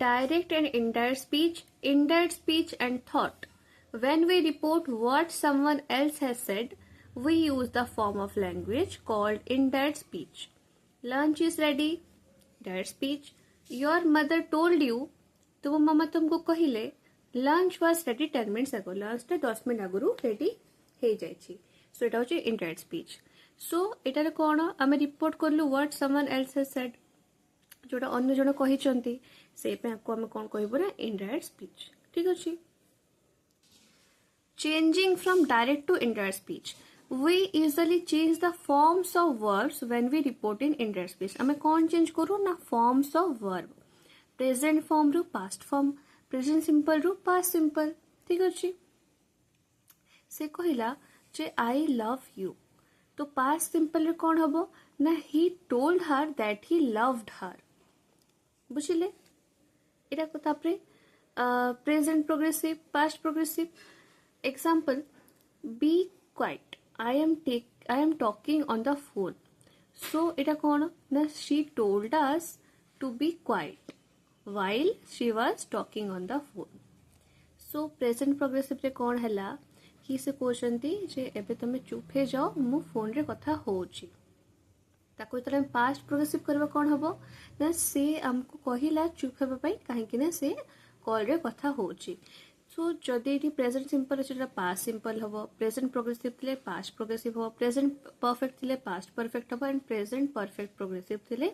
direct and indirect speech and thought. When we report what someone else has said, we use the form of language called indirect speech. Lunch is ready, direct speech. Your mother told you, तुम मम्मा तुमको कहिले, lunch was ready 10 minutes ago. Lunch टा 10 minute आगुरु ready हे जाइछि. So এটা হচ্ছে indirect speech. So এটারে কোন আমি report করলু what someone else has said. जोटा अन्य जन कहिचंती से पे आपको हम कोन कहबो ना indirect speech. ठीक अछि. Changing from direct to indirect speech. We usually change the forms of verbs when we report in indirect speech. हमें कौन change करू ना forms of verb. Present form रू past form, present simple रू past simple. ठीक अछि. से कहिला जे I love you. तो past simple रे कौन हबो ना he told her that he loved her. बुझिले एटा को तापरे present progressive, past progressive. Example, be quiet. I am talking on the phone. So এটা কোন না she told us to be quiet while she was talking on the phone. So present progressive रे कोन हला कि से कोचंती जे एबे तमे चुप हे जाओ मु फोन रे कथा होची. ताको तले पास्ट प्रोग्रेसिव करबा कोन हबो ना से हमको कहिला चुप हेबा पई काहे कि ना से कॉल रे कथा होची. सो जदि एटी प्रेजेंट सिंपल अछि त पास्ट सिंपल हबो, प्रेजेंट प्रोग्रेसिव थिले पास्ट प्रोग्रेसिव हबो, प्रेजेंट परफेक्ट थिले पास्ट परफेक्ट हबो एंड प्रेजेंट परफेक्ट प्रोग्रेसिव थिले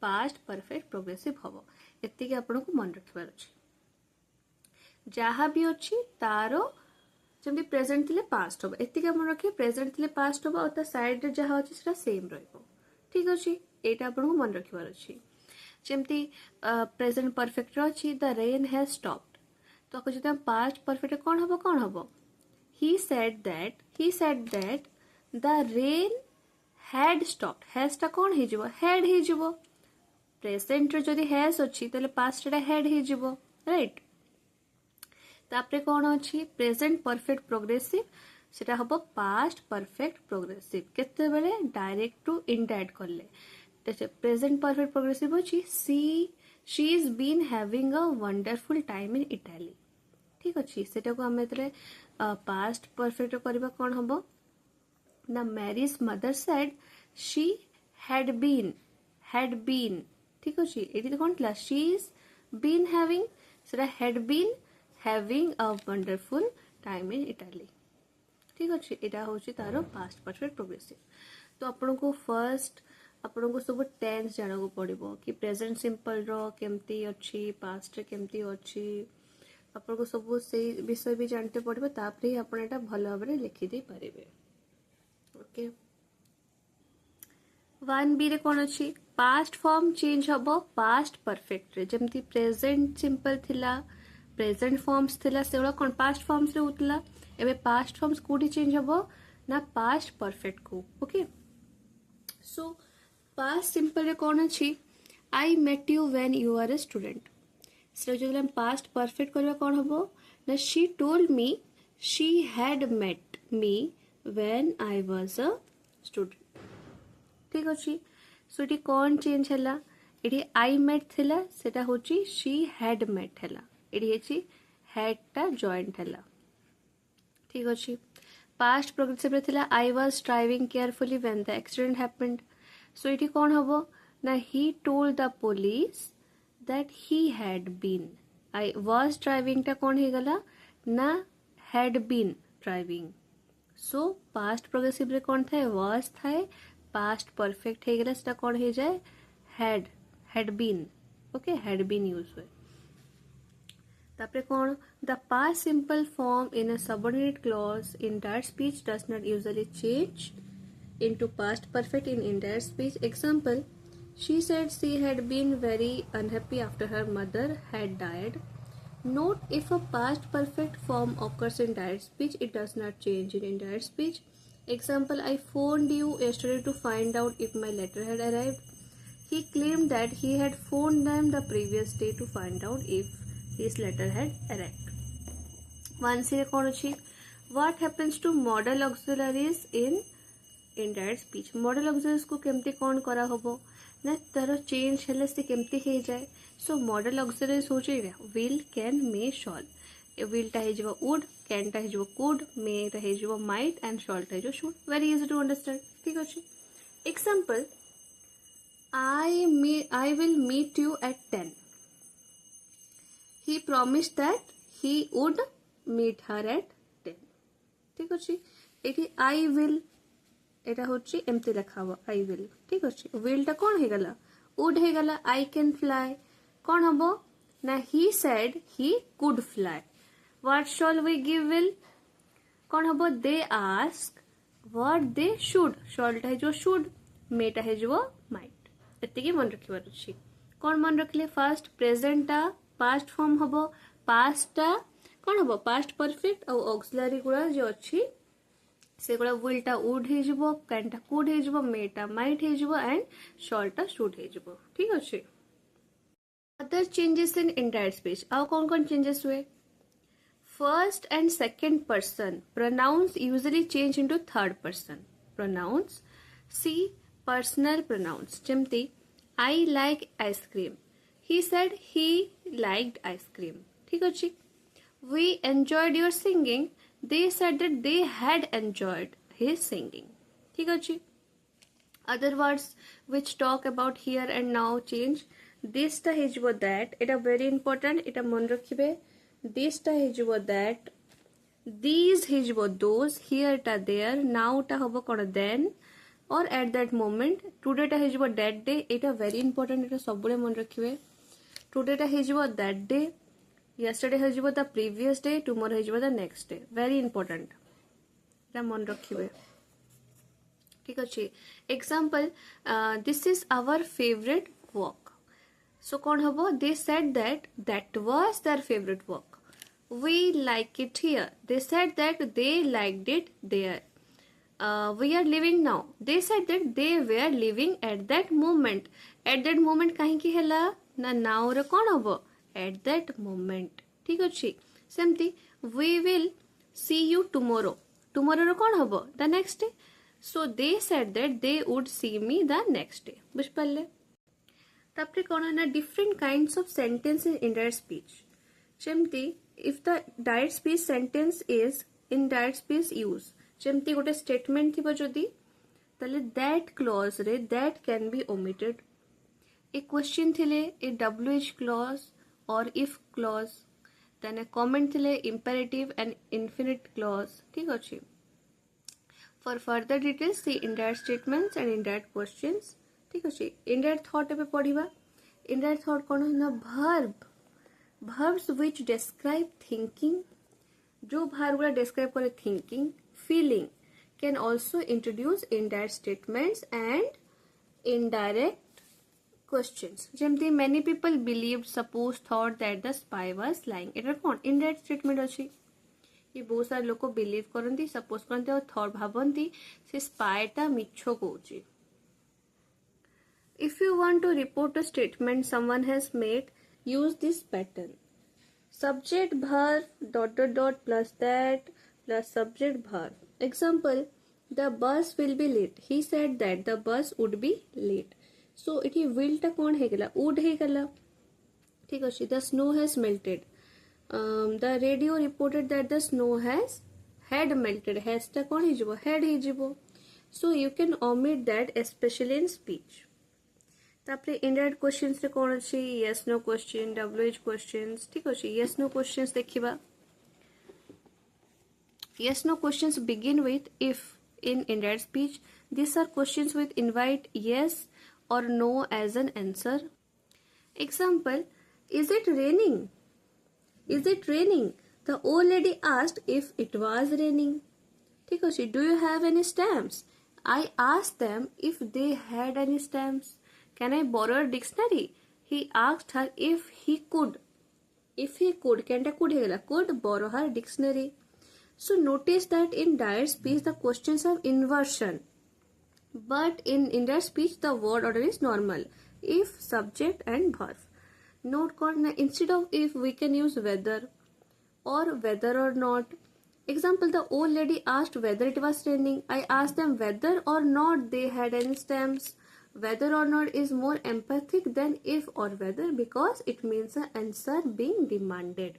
पास्ट परफेक्ट प्रोग्रेसिव हबो. एति के आपन को मन रखबार अछि. जहा भी अछि तारो जेमि प्रेजेंट थिले पास्ट हबो एति के मन रखि प्रेजेंट थिले पास्ट हबो और त साइड रे जहा अछि सेटा सेम रहइबो. ठीक अछि. एटा आपन को मन रखबार अछि. जेमति प्रेजेंट परफेक्ट रो अछि द रेन हैज स्टॉप्ड. तो अगर जब पास्ट परफेक्ट कौन हबो he said that the rain had stopped. has टा कौन हे जिवो had हे जिवो. प्रेजेंट रे जदी has अछि तले पास्ट रे had हे जिवो. राइट. तापरे कौन अछि प्रेजेंट परफेक्ट प्रोग्रेसिव सेटा हबो पास्ट परफेक्ट प्रोग्रेसिव. केते बेले डायरेक्ट टू इनडायरेक्ट करले. तो प्रेजेंट परफेक्ट प्रोग्रेसिव अछि she is been having a wonderful time in Italy. ठीक अछि. सेटा को हम एतरे पास्ट परफेक्ट करबा कोन हबो ना Mary's mother said she had been. ठीक अछि. एटी कोन class she is been having सेटा had been having a wonderful time in Italy. ठीक अछि. एटा होछि तारो पास्ट परफेक्ट प्रोग्रेसिव. तो आपन को फर्स्ट आपन को सब टेंस जाना को पड़िबो कि प्रेजेंट सिंपल रो केमती अछि, पास्ट रे केमती अछि. आपन को सब से विषय भी जानते पड़िबो. तापरे आपन एटा भलो भाबरे लिखि दे परिबे. ओके. 1b रे कोन अछि पास्ट फॉर्म चेंज हबो पास्ट परफेक्ट रे. जेमती प्रेजेंट सिंपल थिला प्रेजेंट फॉर्म्स थिला सेवला कोन पास्ट फॉर्म्स रे उतला. एबे पास्ट फॉर्म्स कोडी चेंज हबो ना पास्ट परफेक्ट को. ओके. सो पास्ट सिंपल रे कौन अछि I met you when you are a student. से जो हम पास्ट परफेक्ट करबा कौन हबो ना she told me she had met me when I was a student. ठीक अछि. सो इटी कौन चेंज हला इटी आई मेट थिला सेटा होची शी हैड मेट हला. इटी हेची हैड टा जॉइंट हला. ठीक अछि. पास्ट प्रोग्रेसिव रे थिला I was driving carefully when the accident happened. So इटी कौन हबो ना he told the police that he had been. I was driving टा कौन हे गला ना had been driving. So past progressive रे कौन था was था past perfect हे गला सेटा कौन हे जाए had been. Okay, had been use हुए. तापरे कौन the past simple form in a subordinate clause in direct speech does not usually change into past perfect in indirect speech. Example, she said she had been very unhappy after her mother had died. Note, if a past perfect form occurs in direct speech, it does not change in indirect speech. Example, I phoned you yesterday to find out if my letter had arrived. He claimed that he had phoned them the previous day to find out if his letter had arrived. Once here, what happens to modal auxiliaries in indirect speech? modal auxiliaries को केमती कौन करा होबो ना तार change हेले से केमती हो जाए. सो मॉडल ऑक्सिलरीज हो जाए विल कैन मे शॉल. विलटा हो वुड, कैनटा हो कुड, मेटा हो माइट एंड शॉलटा हो should. Very easy to understand. ठीक अच्छे. Example I will meet you at 10. He promised that he would meet her at 10. ठीक अच्छे. ये I will एटा होची एमती लिखा हुआ I will. ठीक अच्छे. will टा कौन है गला? would है गला. I can fly कौन हबो ना he said he could fly. What shall we give will? कौन हबो they ask what they should. shall टा है जो should, may टा है जो might. एतिकी मन रखिबार अछि. कौन मन रखले? फर्स्ट प्रेजेंट टा पास्ट फॉर्म हबो, पास्ट टा कौन हबो पास्ट परफेक्ट और ऑक्सिलरी गुड़ा जो अछि से गुड़ा विल टा वुड हे जिवो, कैन टा कुड हे जिवो, मे टा माइट हे जिवो एंड शॉल टा शुड हे जिवो. ठीक अछि. Other changes in indirect speech. आउ कौन चेंजेस हुए? First and second person pronouns usually change into third person pronouns. सी पर्सनल प्रोनाउंस जेमती I like ice cream. He said he liked ice cream. ठीक अच्छी. We enjoyed your singing. They said that they had enjoyed his singing. ठीक अच्छी. Other words which talk about here and now change. This टा हिजबो that. इटा very important. इटा मन रखिबे. This टा हिजबो that. These हिजबो those. Here टा there. Now टा हबो कौन then. और एट दैट मोमेंट टुडेटा हो दैट डे. एटा वेरी इंपोर्टेंट. एटा सबुले मन रखिबे. टुडेटा हो दैट डे, यस्टरडे हो द प्रीवियस डे, टुमोरो हो the next day. Very important. एटा मन रखिबे. ठीक अच्छे. Example this is our favourite walk. So कौन हबो? They said that that was their favourite walk. We like it here. They said that they liked it there. We are living now. They said that they were living at that moment. At that moment कहीं की हेला ना now रे कौन हबो? At that moment. ठीक अच्छी. सेमती we will see you tomorrow. Tomorrow रे कौन हबो? The next day. So they said that they would see me the next day. बुझ पल्ले. तापरे कौन है ना different kinds of sentence in indirect speech. जेमती if the direct speech sentence is indirect speech use. जेमती गोटे statement थी जदि ताले that clause रे that can be omitted. A question थिले a WH clause or if clause. Then a comment थिले imperative and infinite clause. ठीक अच्छे. For further details see indirect statements and indirect questions. ठीक अच्छे. इनडायरेक्ट थॉट एबे पढ़िबा. Indirect thought कौन है ना verbs which describe thinking. जो भार गुला describe करे thinking, feeling, can also introduce indirect statements and indirect questions. जेमती many people believed, supposed, thought that the spy was lying. एटा कौन indirect statement अच्छी. ये बहुत सारे लोग को believe करती, suppose करती और thought भावती से spy टा मिच्छो Kochi. If you want to report a statement someone has made, use this pattern. Subject verb ... plus that plus subject verb. Example, the bus will be late. He said that the bus would be late. So इठी will टा कौन है गला? would है गला. ठीक है. The snow has melted. The radio reported that the snow had melted. Has टा कौन है जिवो? had है जिवो. So you can omit that especially in speech. तापरे इनडायरेक्ट क्वेश्चंस रे कौन अछि? yes no question, WH questions. ठीक अछि. yes no questions देखिबा. Yes no questions begin with if in indirect speech. These are questions with invite yes or no as an answer. Example, is it raining? Is it raining? The old lady asked if it was raining. ठीक है. Do you have any stamps? I asked them if they had any stamps. Can I borrow a dictionary? He asked her if he could. If he could, can ta could है could borrow her dictionary. So notice that in direct speech the questions have inversion, but in indirect speech the word order is normal. If, subject and verb. Note corner, instead of if we can use whether or whether or not. Example, the old lady asked whether it was raining. I asked them whether or not they had any stamps. whether or not is more empathic than if or whether, because it means the answer being demanded.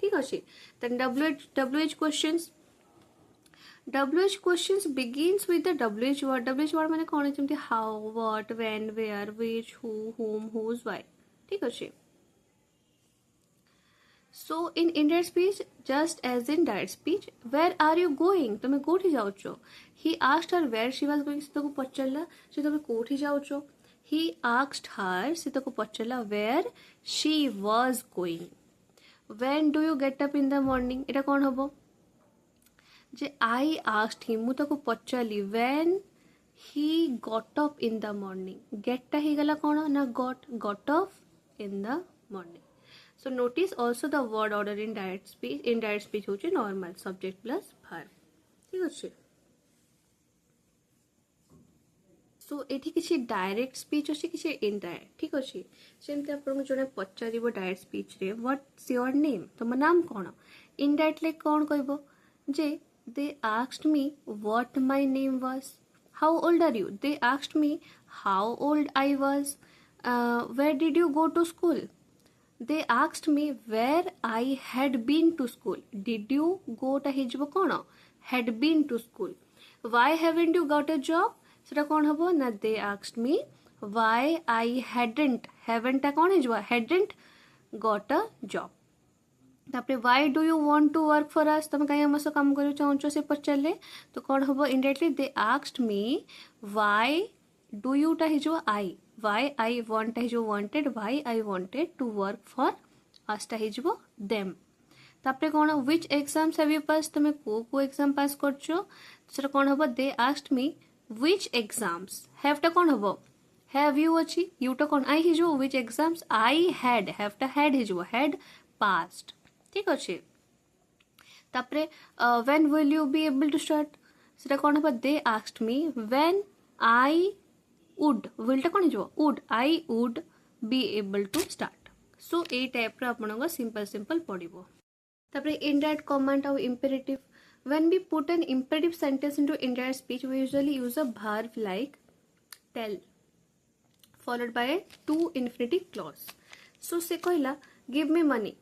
ठीक अच्छे. Then WH questions. WH questions begins with the WH word. WH word माने कौन है? जैसे how, what, when, where, which, who, whom, whose, why. ठीक अच्छे. So in indirect speech, just as in direct speech, where are you going? तमे कोठी जाउचो? He asked her where she was going. से तको पचल्ला से तमे कोठी जाउचो? He asked her से तको पचल्ला where she was going. When do you get up in the morning? एटा कौन हबो? जे I asked him मु तको पचल्ली when he got up in the morning. Get टा ही गला कौन ना got up in the morning. So notice also the word order in direct speech. In direct speech होचे normal subject plus verb. ठीक अच्छे. So एठी किसी direct speech अच्छे किसी indirect. ठीक अच्छे. जेमते आपन जोने पचारिबो direct speech रे what's your name? तम नाम कोन? Indirect ले कोन कहबो? जे they asked me what my name was. How old are you? They asked me how old I was. Where did you go to school? They asked me where I had been to school. Did you go to हिजबो cone? Had been to school. Why haven't you got a job? सेटा कोन हबो ना they asked me why I haven't टा कोन हिजबो? Hadn't got a job. तापरे why do you want to work for us? तमे काई हमसे काम करियो चाहूचो से पचले तो कोन हबो indirectly they asked me why do you टा हिजबो I. Why I want हिजबो wanted. Why I wanted to work for us टा हिजबो them. तापरे कोन which exams have you passed? तमे को exam pass करछो सेटा कोन हबो they asked me which exams. Have टा कोन हबो? Have you अच्छी you टा कोन I हिजबो which exams I had. Have टा had हिजबो had passed. ठीक अच्छे. तापरे when will you be able to start? सेटा कोन हबो they asked me when I would. will टा कोन हिजबो would. I would be able to start. So ए टाइप रो आपन simple पढिबो. तापरे indirect command और imperative. When we put an imperative sentence into indirect speech, we usually use a verb like tell followed by a to infinitive clause. So से कहला give me money.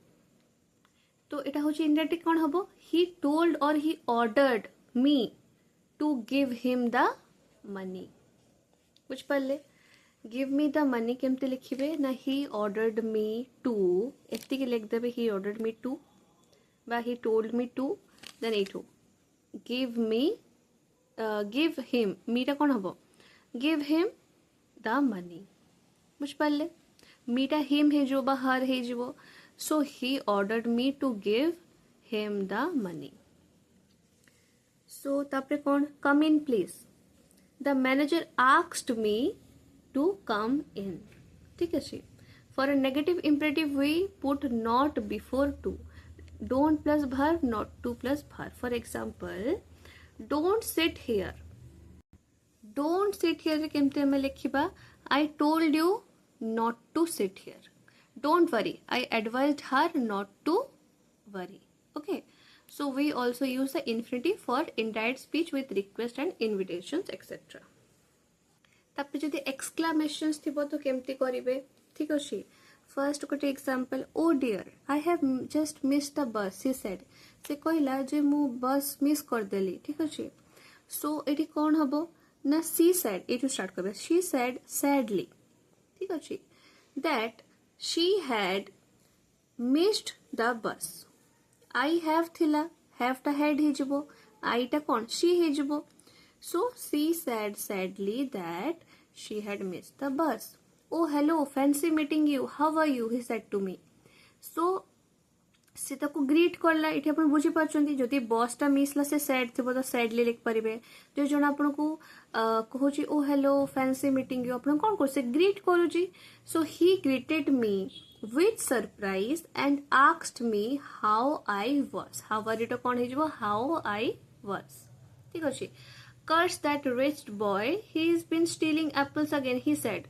तो एटा होची indirect कोन हबो? He told or he ordered me to give him the money. बुझ पल्ले give me the money केमते लिखिबे ना he ordered me to एति के लिख देबे he ordered me to बा he told me to then एठो give him me टा कोन हबो give him the money बुझ पल्ले me टा him हे जो बा her हे जो so he ordered me to give him the money. So तापरे कोन come in please. The manager asked me to come in. ठीक है जी. For a negative imperative we put not before to. Don't plus verb, not to plus verb. For example, don't sit here. Don't sit here रे केमते हमें लिखिबा I told you not to sit here. Don't worry. I advised her not to worry. Okay. So we also use the infinitive for indirect speech with request and invitations etc. तापर जदि exclamations थिबो तो केमती करिवे ठीक अछि. First गोटे example oh dear I have just missed the bus he said. से कहला जे मु बस मिस कर देली ठीक अछि. So एटी कोन हबो ना she said एटू स्टार्ट करबे she said sadly ठीक अछि that she had missed the bus. I have थिला have टा had हिजबो I टा कोन she हिजबो. So she said sadly that she had missed the bus. Oh hello fancy meeting you how are you he said to me. So से ताको greet करला इठी आपण बुझी पाछंती जदी बस टा मिसला से सैड थिबो तो सैडली लिख परिबे जो जण आपण को कहूची oh hello fancy meeting you आपण कोन कर से ग्रीट करूची. So he greeted me with surprise and asked me how I was. How are you तो कोन हिजबो हाउ आई वाज ठीक अछि. Curse that rich boy he is been stealing apples again he said.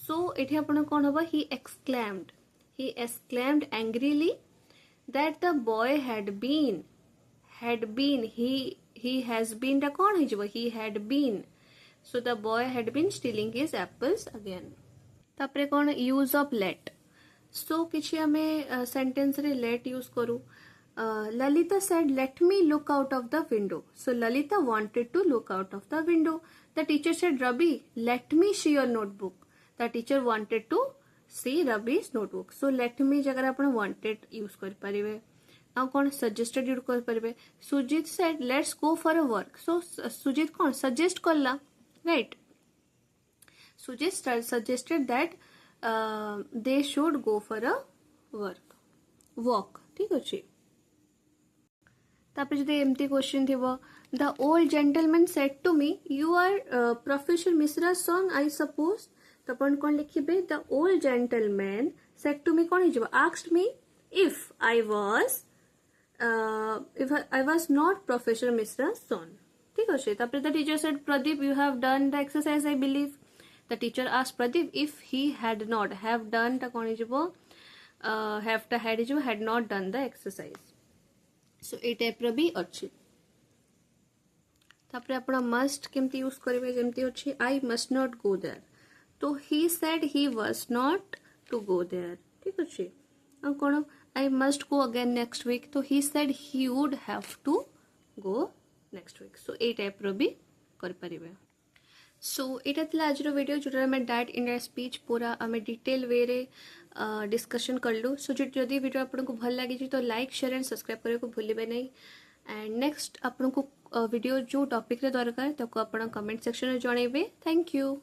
So इठी आपण कोन हबो he exclaimed angrily that the boy had been he has been ता कोन हिजबो he had been So the boy had been stealing his apples again. तापरे कौन use of late. सो किछि हमें sentence रे लेट यूज करू. Lalita said let me look out of the window. So Lalita wanted to look out of the window. The teacher said Rabi let me see your notebook. The teacher wanted to see Rabi's notebook. So let me जगह आपण wanted use कर परिवे. आ कौन suggested use कर परिवे. Sujit said let's go for a work. So Sujit कौन suggest करला, right? Sujit suggested that they should go for a walk. ठीक अच्छे. तापर जदि एमती क्वेश्चन थिबो, the old gentleman said to me you are Professor Mishra's son I suppose. तो अपन कौन लिखिबे. the old gentleman said to me कौन हिजबो, asked me if I was not Professor Mishra's son. ठीक अच्छे. तापर the teacher said Pradeep you have done the exercise I believe. The teacher asked Pradeep if he had not have done the had not done the exercise. So a type ro भी अच्छी. तापरे आपण must केमती use करिवे जेमती अछि I must not go there. तो he said he was not to go there. ठीक अछि. आ कोन I must go again next week. तो he said he would have to go next week. So a type रो भी कर परिवे. सो एटा थिला आज video जोटा आम डायरेक्ट इनडायरेक्ट स्पीच पूरा आम डिटेल वे रे डिस्कशन करलु. सो जदि वीडियो आपको भल लगी तो लाइक शेयर एंड सब्सक्राइब करने को भूलिए नहीं. एंड नेक्स्ट आपको वीडियो जो टॉपिक रे दरकार ताको आपण कमेंट सेक्शन में जनइबे. Thank you.